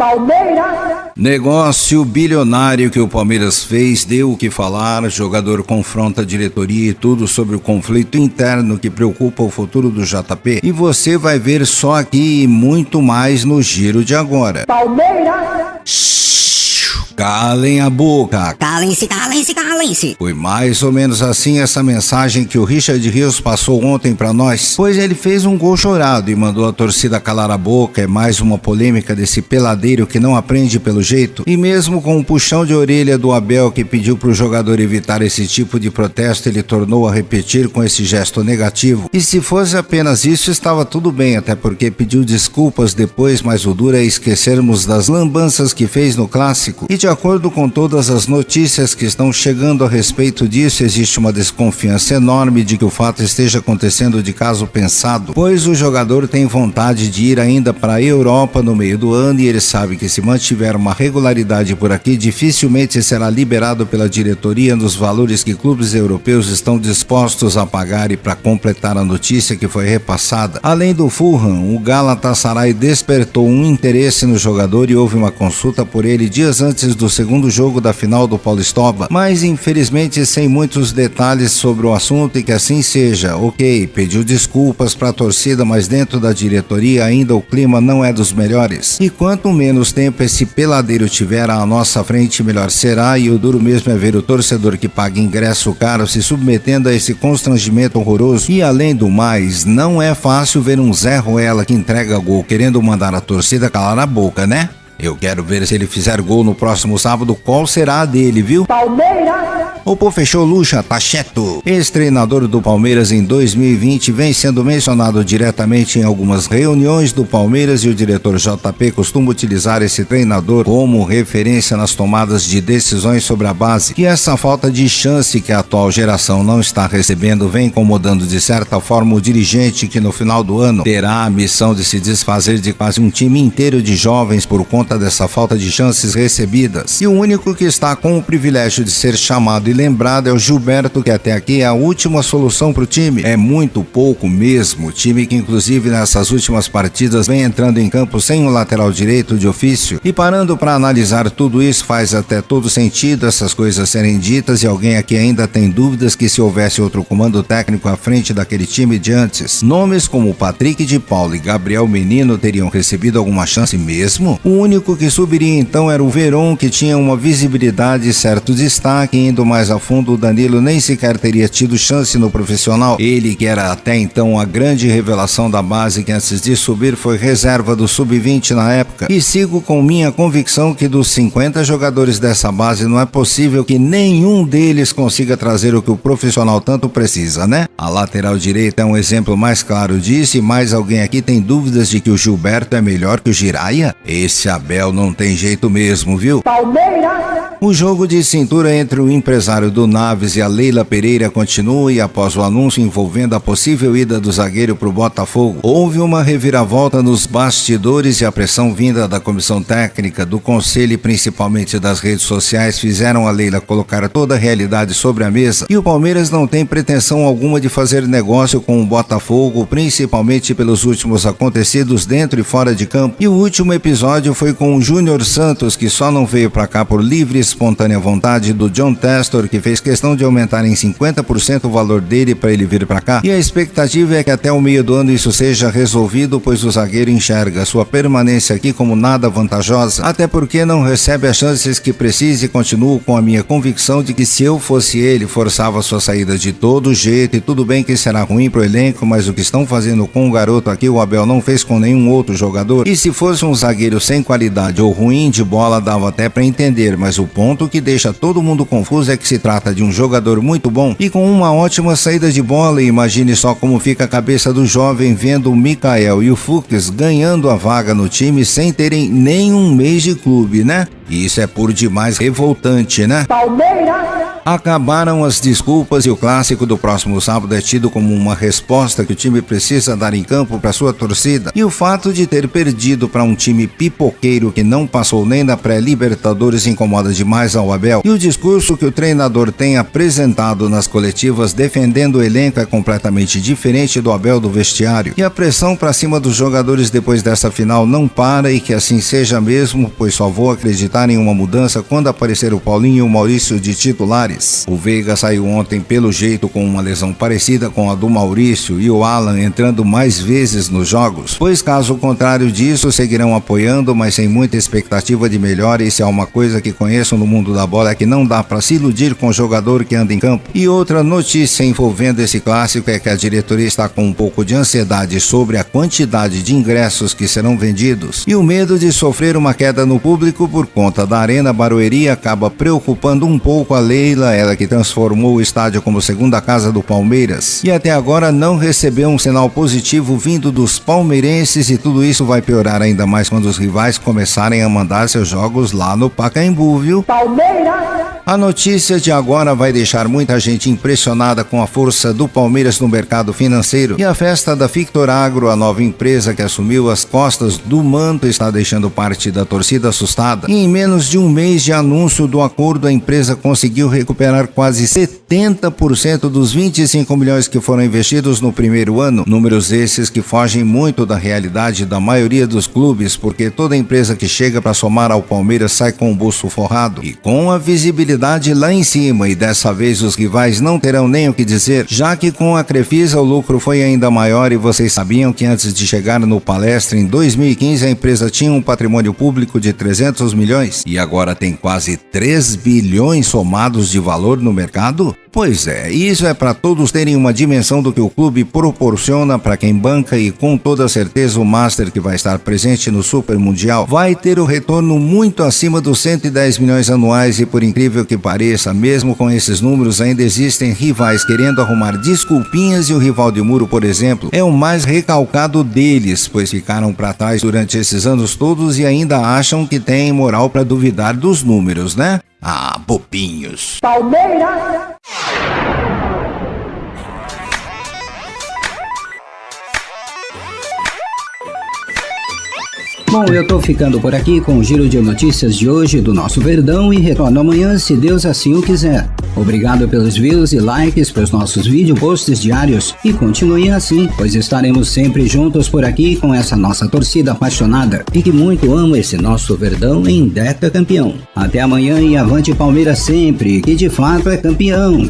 Palmeiras! Negócio bilionário que o Palmeiras fez deu o que falar. Jogador confronta a diretoria e tudo sobre o conflito interno que preocupa o futuro do JP. E você vai ver só aqui e muito mais no Giro de Agora. Palmeiras! Calem a boca. Calem-se, calem-se, calem-se. Foi mais ou menos assim essa mensagem que o Richard Rios passou ontem pra nós, pois ele fez um gol chorado e mandou a torcida calar a boca. É mais uma polêmica desse peladeiro que não aprende pelo jeito. E mesmo com o puxão de orelha do Abel, que pediu pro jogador evitar esse tipo de protesto, ele tornou a repetir com esse gesto negativo. E se fosse apenas isso, estava tudo bem, até porque pediu desculpas depois, mas o duro é esquecermos das lambanças que fez no clássico. E de acordo com todas as notícias que estão chegando a respeito disso, existe uma desconfiança enorme de que o fato esteja acontecendo de caso pensado, pois o jogador tem vontade de ir ainda para a Europa no meio do ano e ele sabe que se mantiver uma regularidade por aqui, dificilmente será liberado pela diretoria nos valores que clubes europeus estão dispostos a pagar. E para completar a notícia que foi repassada, além do Fulham, o Galatasaray despertou um interesse no jogador e houve uma consulta por ele dias antes do segundo jogo da final do Paulistoba, mas infelizmente sem muitos detalhes sobre o assunto. E que assim seja. Ok, pediu desculpas para a torcida, mas dentro da diretoria ainda o clima não é dos melhores. E quanto menos tempo esse peladeiro tiver à nossa frente, melhor será. E o duro mesmo é ver o torcedor que paga ingresso caro se submetendo a esse constrangimento horroroso. E além do mais, não é fácil ver um Zé Ruela que entrega gol querendo mandar a torcida calar a boca, né? Eu quero ver se ele fizer gol no próximo sábado, qual será a dele, viu? Palmeiras! O pô fechou Lucha Tacheto, ex-treinador do Palmeiras em 2020, vem sendo mencionado diretamente em algumas reuniões do Palmeiras e o diretor JP costuma utilizar esse treinador como referência nas tomadas de decisões sobre a base. E essa falta de chance que a atual geração não está recebendo vem incomodando de certa forma o dirigente, que no final do ano terá a missão de se desfazer de quase um time inteiro de jovens por conta dessa falta de chances recebidas. E o único que está com o privilégio de ser chamado e lembrado é o Gilberto, que até aqui é a última solução para o time. É muito pouco mesmo. O time que inclusive nessas últimas partidas vem entrando em campo sem o lateral direito de ofício. E parando para analisar tudo isso, faz até todo sentido essas coisas serem ditas, e alguém aqui ainda tem dúvidas que se houvesse outro comando técnico à frente daquele time de antes, nomes como Patrick de Paula e Gabriel Menino teriam recebido alguma chance mesmo? O único que subiria então era o Veron, que tinha uma visibilidade e certo destaque. Indo mais a fundo, o Danilo nem sequer teria tido chance no profissional. Ele que era até então a grande revelação da base, que antes de subir foi reserva do Sub-20 na época. E sigo com minha convicção que dos 50 jogadores dessa base não é possível que nenhum deles consiga trazer o que o profissional tanto precisa, né? A lateral direita é um exemplo mais claro disso. E mais alguém aqui tem dúvidas de que o Gilberto é melhor que o Giraia? Esse Abel não tem jeito mesmo, viu? Palmeiras! O jogo de cintura entre o empresário do Naves e a Leila Pereira continua, e após o anúncio envolvendo a possível ida do zagueiro para o Botafogo, houve uma reviravolta nos bastidores, e a pressão vinda da comissão técnica, do conselho e principalmente das redes sociais fizeram a Leila colocar toda a realidade sobre a mesa. E o Palmeiras não tem pretensão alguma de fazer negócio com o Botafogo, principalmente pelos últimos acontecidos dentro e fora de campo. E o último episódio foi com o Júnior Santos, que só não veio para cá por livre e espontânea vontade do John Testor, que fez questão de aumentar em 50% o valor dele para ele vir para cá. E a expectativa é que até o meio do ano isso seja resolvido, pois o zagueiro enxerga sua permanência aqui como nada vantajosa, até porque não recebe as chances que precisa. E continuo com a minha convicção de que se eu fosse ele, forçava sua saída de todo jeito. E tudo bem que será ruim pro elenco, mas o que estão fazendo com o garoto aqui, o Abel não fez com nenhum outro jogador. E se fosse um zagueiro sem qualidade ou ruim de bola, dava até para entender, mas o ponto que deixa todo mundo confuso é que se trata de um jogador muito bom e com uma ótima saída de bola. E imagine só como fica a cabeça do jovem vendo o Mikael e o Fux ganhando a vaga no time sem terem nem um mês de clube, né? E isso é por demais revoltante, né? Palmeiras, Acabaram as desculpas e o clássico do próximo sábado é tido como uma resposta que o time precisa dar em campo para sua torcida. E o fato de ter perdido para um time pipoqueiro que não passou nem da pré-Libertadores incomoda demais ao Abel. E o discurso que o treinador tem apresentado nas coletivas defendendo o elenco é completamente diferente do Abel do vestiário. E a pressão para cima dos jogadores depois dessa final não para, e que assim seja mesmo, pois só vou acreditar em uma mudança quando aparecer o Paulinho e o Maurício de titulares. O Veiga saiu ontem pelo jeito com uma lesão parecida com a do Maurício e o Alan entrando mais vezes nos jogos, pois caso contrário disso seguirão apoiando, mas sem muita expectativa de melhora. E se há uma coisa que conheço no mundo da bola é que não dá para se iludir com o jogador que anda em campo. E outra notícia envolvendo esse clássico é que a diretoria está com um pouco de ansiedade sobre a quantidade de ingressos que serão vendidos, e o medo de sofrer uma queda no público por conta da Arena Barueri acaba preocupando um pouco a Leila, ela que transformou o estádio como segunda casa do Palmeiras, e até agora não recebeu um sinal positivo vindo dos palmeirenses, e tudo isso vai piorar ainda mais quando os rivais começarem a mandar seus jogos lá no Pacaembu, viu? Palmeiras, A notícia de agora vai deixar muita gente impressionada com a força do Palmeiras no mercado financeiro, e a festa da Victor Agro, a nova empresa que assumiu as costas do manto, está deixando parte da torcida assustada. E em menos de um mês de anúncio do acordo, a empresa conseguiu recuperar quase 70% dos 25 milhões que foram investidos no primeiro ano, números esses que fogem muito da realidade da maioria dos clubes, porque toda empresa que chega para somar ao Palmeiras sai com o bolso forrado e com a visibilidade lá em cima, e dessa vez os rivais não terão nem o que dizer, já que com a Crefisa o lucro foi ainda maior. E vocês sabiam que antes de chegar no Palestra em 2015 a empresa tinha um patrimônio público de 300 milhões e agora tem quase 3 bilhões somados de valor no mercado? Pois é, isso é para todos terem uma dimensão do que o clube proporciona para quem banca, e com toda certeza o Master, que vai estar presente no Super Mundial, vai ter o retorno muito acima dos 110 milhões anuais. E por incrível que pareça, mesmo com esses números ainda existem rivais querendo arrumar desculpinhas, e o rival de muro, por exemplo, é o mais recalcado deles, pois ficaram para trás durante esses anos todos e ainda acham que tem moral para duvidar dos números, né? Ah, bobinhos. Palmeiras, Bom, eu tô ficando por aqui com o giro de notícias de hoje do nosso Verdão, e retorno amanhã, se Deus assim o quiser. Obrigado pelos views e likes para os nossos vídeo posts diários, e continuem assim, pois estaremos sempre juntos por aqui com essa nossa torcida apaixonada e que muito ama esse nosso Verdão em Deca campeão. Até amanhã e avante Palmeiras sempre, que de fato é campeão.